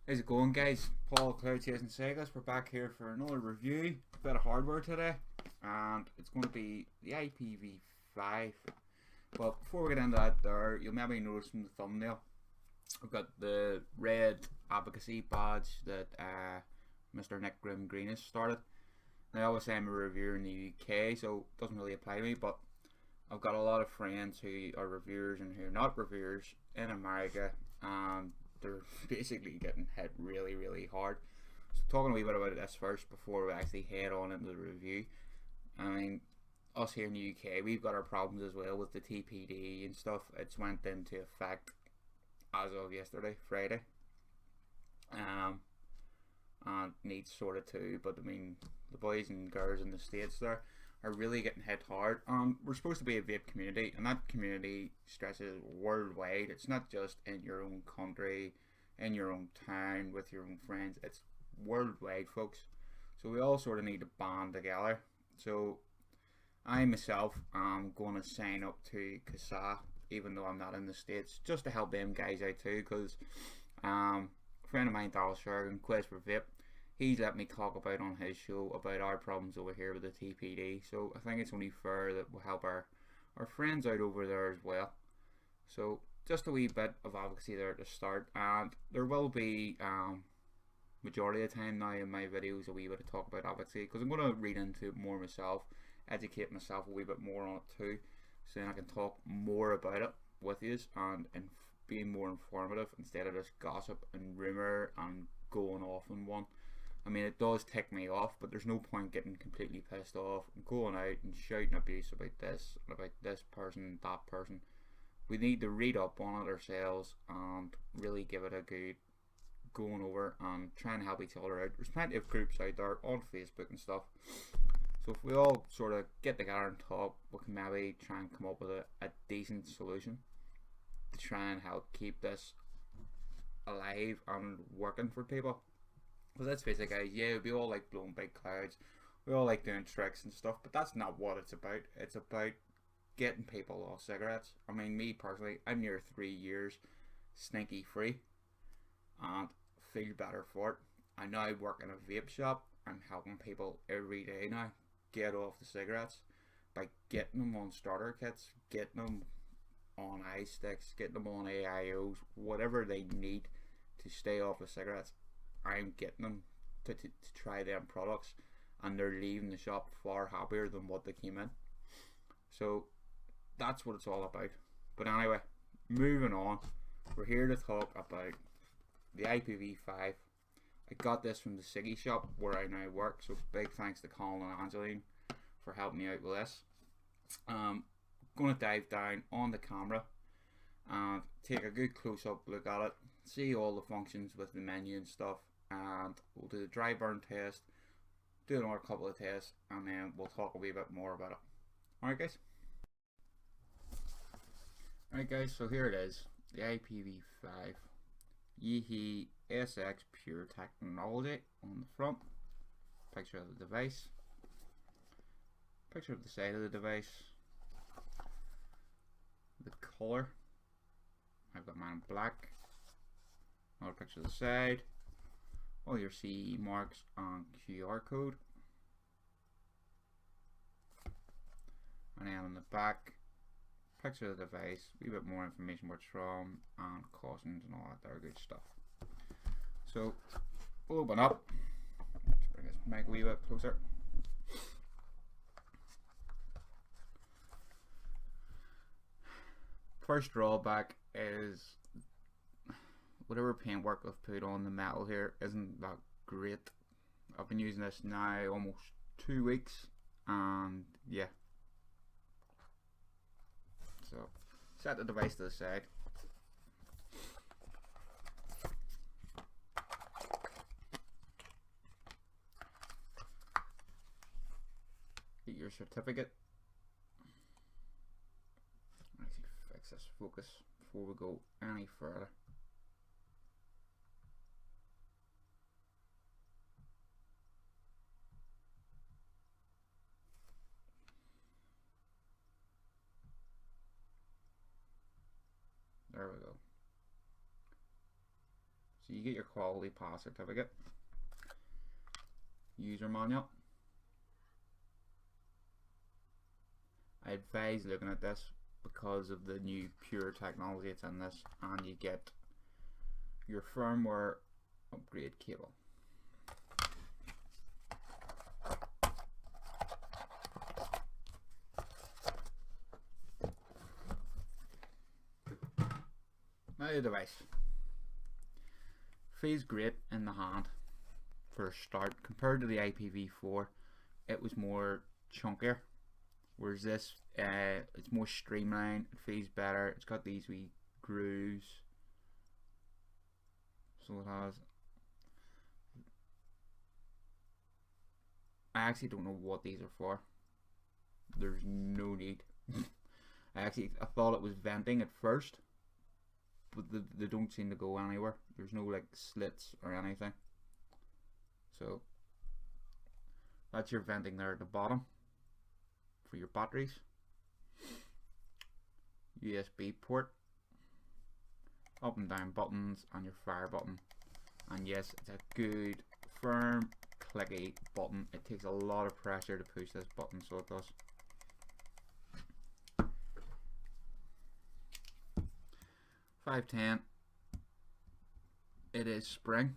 How's it going, guys? Paul Cloud Chasing Segas. We're back here for another review. A bit of hardware today, and it's going to be the IPv5. But before we get into that, you'll maybe notice from the thumbnail, I've got the red advocacy badge that Mr. Nick Grim Green has started. Now, obviously, I'm a reviewer in the UK, so it doesn't really apply to me. But I've got a lot of friends who are reviewers and who are not reviewers in America, and they're basically getting hit really, really hard. So talking a wee bit about this first before we actually head on into the review. I mean, us here in the UK, we've got our problems as well with the TPD and stuff. It's went into effect as of yesterday, Friday. And needs sorted too, but I mean, the boys and girls in the States there are really getting hit hard. We're supposed to be a vape community, and that community stretches worldwide. It's not just in your own country, in your own town, with your own friends. It's worldwide, folks. So we all sort of need to band together. So I myself am going to sign up to CASA, even though I'm not in the States, just to help them guys out too, because a friend of mine, Darryl Shergan, Quest for Vape, he's let me talk about on his show about our problems over here with the TPD. So I think it's only fair that we'll help our friends out over there as well. So just a wee bit of advocacy there to start, and there will be majority of the time now in my videos a wee bit of talk about advocacy, because I'm going to read into it more myself, educate myself a wee bit more on it too, so then I can talk more about it with you and being more informative instead of just gossip and rumour and going off on one. I mean, it does tick me off, but there's no point getting completely pissed off and going out and shouting abuse about this and about this person and that person. We need to read up on it ourselves and really give it a good going over and try and help each other out. There's plenty of groups out there on Facebook and stuff. So if we all sort of get together and talk, we can maybe try and come up with a decent solution to try and help keep this alive and working for people. Because let's face it, guys, yeah, we all like blowing big clouds, we all like doing tricks and stuff, but that's not what it's about. It's about getting people off cigarettes. I mean, me personally, I'm near 3 years stinky free and feel better for it. I now work in a vape shop. I'm helping people every day now get off the cigarettes by getting them on starter kits, getting them on eye sticks, getting them on AIOs, whatever they need to stay off the cigarettes. I'm getting them to try them products, and they're leaving the shop far happier than what they came in. So that's what it's all about. But anyway, moving on, we're here to talk about the IPv5. I got this from the ciggie shop where I now work, so big thanks to Colin and Angeline for helping me out with this. Going to dive down on the camera and take a good close-up look at it, see all the functions with the menu and stuff, and we'll do the dry burn test, do another couple of tests, and then we'll talk a wee bit more about it. Alright guys? Alright guys, so here it is, the IPv5 Yeehee SX Pure Technology on the front, picture of the device, picture of the side of the device, the colour, I've got mine in black, another picture of the side, all your CE marks and QR code, and then on the back, picture of the device, a wee bit more information where it's from, and cautions and all that there good stuff. So we'll open up, let's bring this mic a wee bit closer. First drawback is whatever paintwork I've put on the metal here isn't that great. I've been using this now almost 2 weeks, and yeah. So set the device to the side. Get your certificate. Actually fix this focus before we go any further. There we go. So you get your quality pass certificate, user manual. I advise looking at this because of the new pure technology that's in this, and you get your firmware upgrade cable. Now the device feels great in the hand for a start. Compared to the IPv4, it was more chunkier, whereas this it's more streamlined, it feels better, it's got these wee grooves, so it has. I actually don't know what these are for. There's no need. I thought it was venting at first, but they don't seem to go anywhere. There's no like slits or anything. So that's your venting there at the bottom for your batteries. USB port, up and down buttons, and your fire button. And yes, it's a good firm clicky button. It takes a lot of pressure to push this button, so it does. $5.10. It is spring.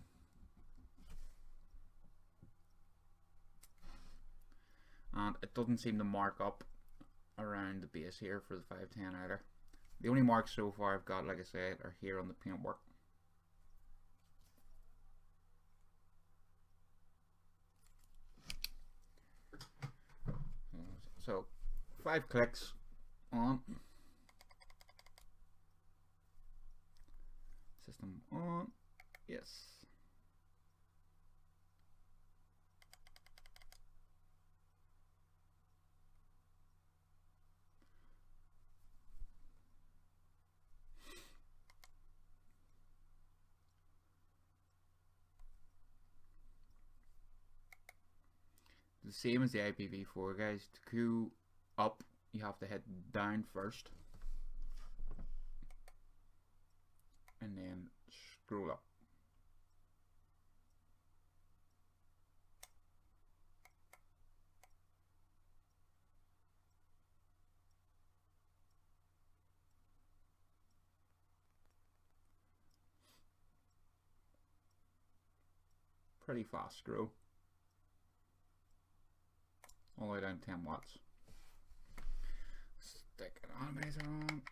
And it doesn't seem to mark up around the base here for the $5.10 either. The only marks so far I've got, like I said, are here on the paintwork. So 5 clicks on. System on. Yes. The same as the IPv4, guys. To go up, you have to hit down first, and then scroll up. Pretty fast scroll. All the way down 10 watts. Stick an atomizer on.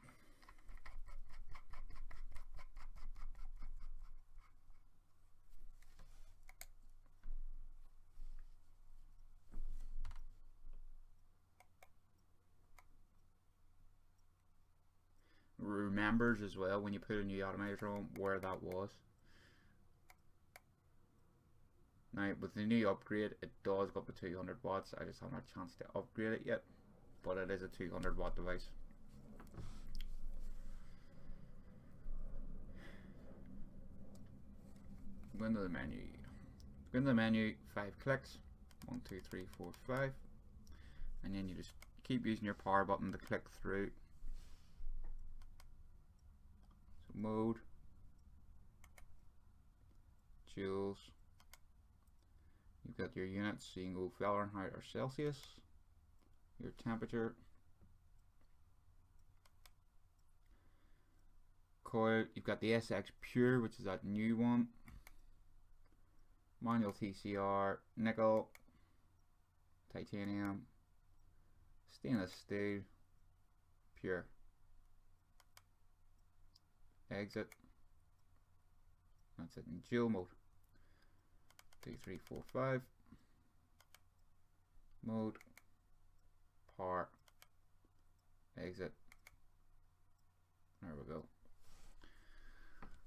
Remembers as well when you put a new atomizer on where that was. Now with the new upgrade, it does go up to 200 watts. I just haven't had a chance to upgrade it yet, but it is a 200 watt device. Go into the menu. Go into the menu, 5 clicks. 1, 2, 3, 4, 5. And then you just keep using your power button to click through. So mode, joules. You've got your units, so you can go Fahrenheit or Celsius. Your temperature. Coil, you've got the SX Pure, which is that new one. Manual TCR, nickel, titanium, stainless steel, pure. Exit. That's it in dual mode. 2, 3, 4, 5. Mode. Power. Exit. There we go.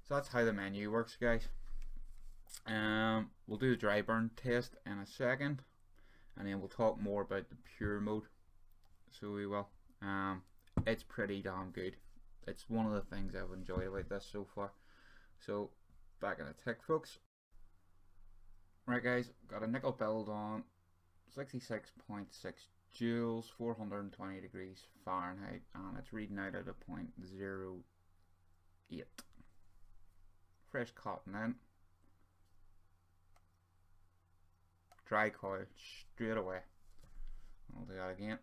So that's how the menu works, guys. We'll do the dry burn test in a second, and then we'll talk more about the pure mode. So we will. It's pretty damn good. It's one of the things I've enjoyed about this so far. So back in the tick, folks. Right, guys, got a nickel build on, 66.6 joules, 420 degrees Fahrenheit, and it's reading out at a .08. Fresh cotton in. dry coil straight away. I'll do that again.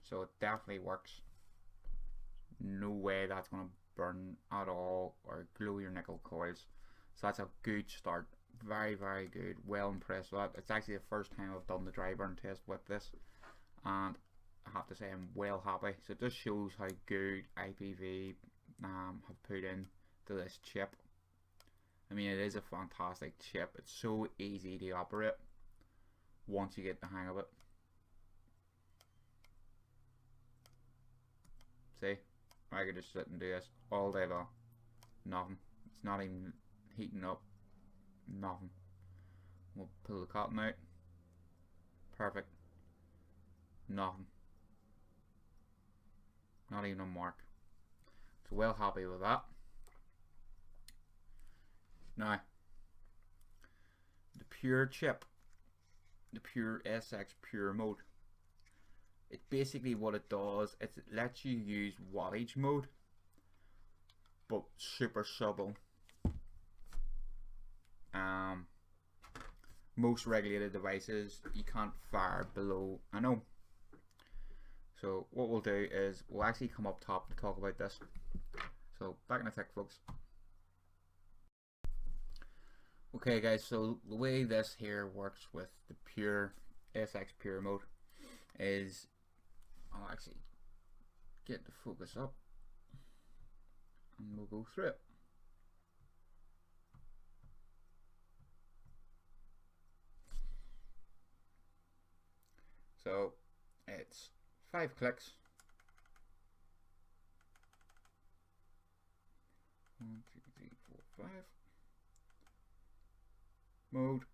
So it definitely works. No way that's going to burn at all or glue your nickel coils. So that's a good start. Very, very good. Well impressed with that. It's actually the first time I've done the dry burn test with this, and I have to say I'm well happy. So it just shows how good IPV have put in to this chip. I mean, it is a fantastic chip. It's so easy to operate once you get the hang of it. See, I could just sit and do this all day long. Nothing. It's not even heating up. Nothing. We'll pull the cotton out. Perfect. Nothing. Not even a mark. So well happy with that. Now, the pure chip, the pure SX pure mode. It basically what it does, it lets you use wattage mode, but super subtle. Most regulated devices you can't fire below an ohm. So what we'll do is we'll actually come up top to talk about this. So back in a tick, folks. Okay guys, so the way this here works with the pure SX pure mode is, I'll actually get the focus up and we'll go through it. So it's 5 clicks. 1, 2, 3, 4, 5. Mode,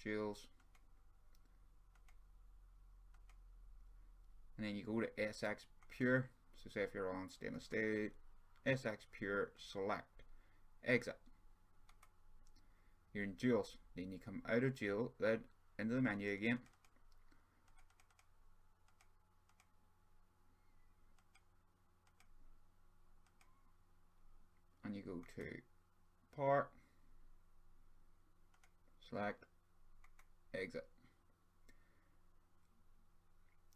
joules, and then you go to SX pure. So say if you're on stainless steel, SX pure, select, exit. You're in joules. Then you come out of joule, then into the menu again. And you go to power, select, exit.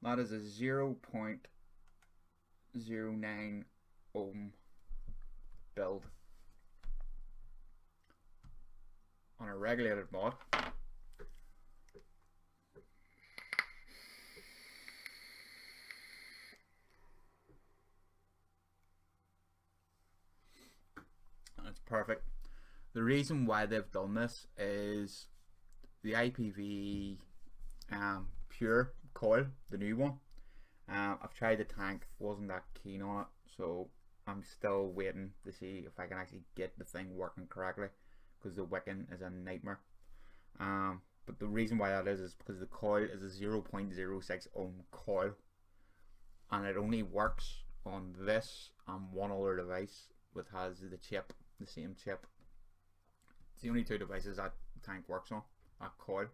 That is a 0.09 ohm build on a regulated mod. That's perfect. The reason why they've done this is the IPV pure coil, the new one. I've tried the tank, wasn't that keen on it, so I'm still waiting to see if I can actually get the thing working correctly, because the wicking is a nightmare. But the reason why that is because the coil is a 0.06 ohm coil, and it only works on this and one other device which has the chip, the same chip. It's the only two devices that tank works on, that coil.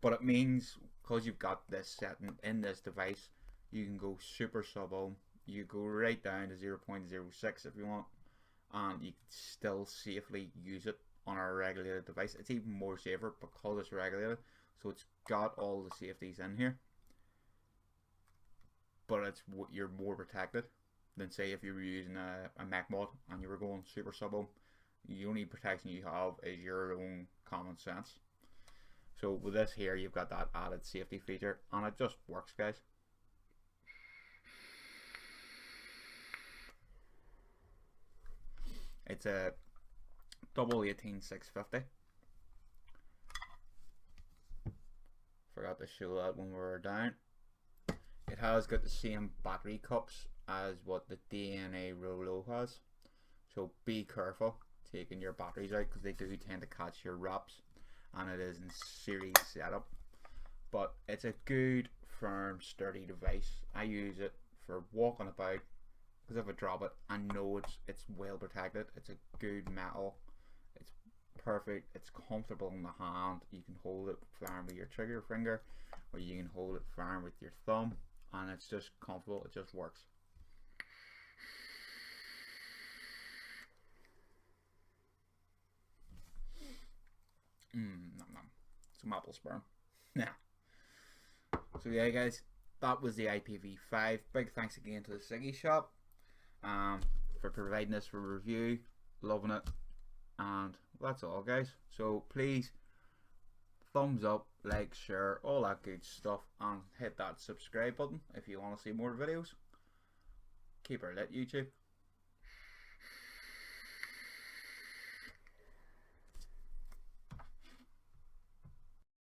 But it means because you've got this setting in this device, you can go super sub ohm. You go right down to 0.06 if you want, and you can still safely use it on a regulated device. It's even more safer because it's regulated, so it's got all the safeties in here. But it's you're more protected than say if you were using a Mac mod and you were going super sub ohm. The only protection you have is your own common sense. So with this here, you've got that added safety feature, and it just works, guys. It's a double 18650. Forgot to show that when we were down. It has got the same battery cups as what the DNA Rolo has, so be careful taking your batteries out because they do tend to catch your wraps, and it is in series setup. But it's a good, firm, sturdy device. I use it for walking about because if I drop it, I know it's well protected. It's a good metal. It's perfect. It's comfortable in the hand. You can hold it firm with your trigger finger, or you can hold it firm with your thumb, and it's just comfortable. It just works. some apple sperm. Yeah. So yeah, guys, that was the IPv5. Big thanks again to the Ciggie shop for providing us for review. Loving it. And that's all, guys. So please, thumbs up, like, share, all that good stuff, and hit that subscribe button if you want to see more videos. Keep her lit, YouTube.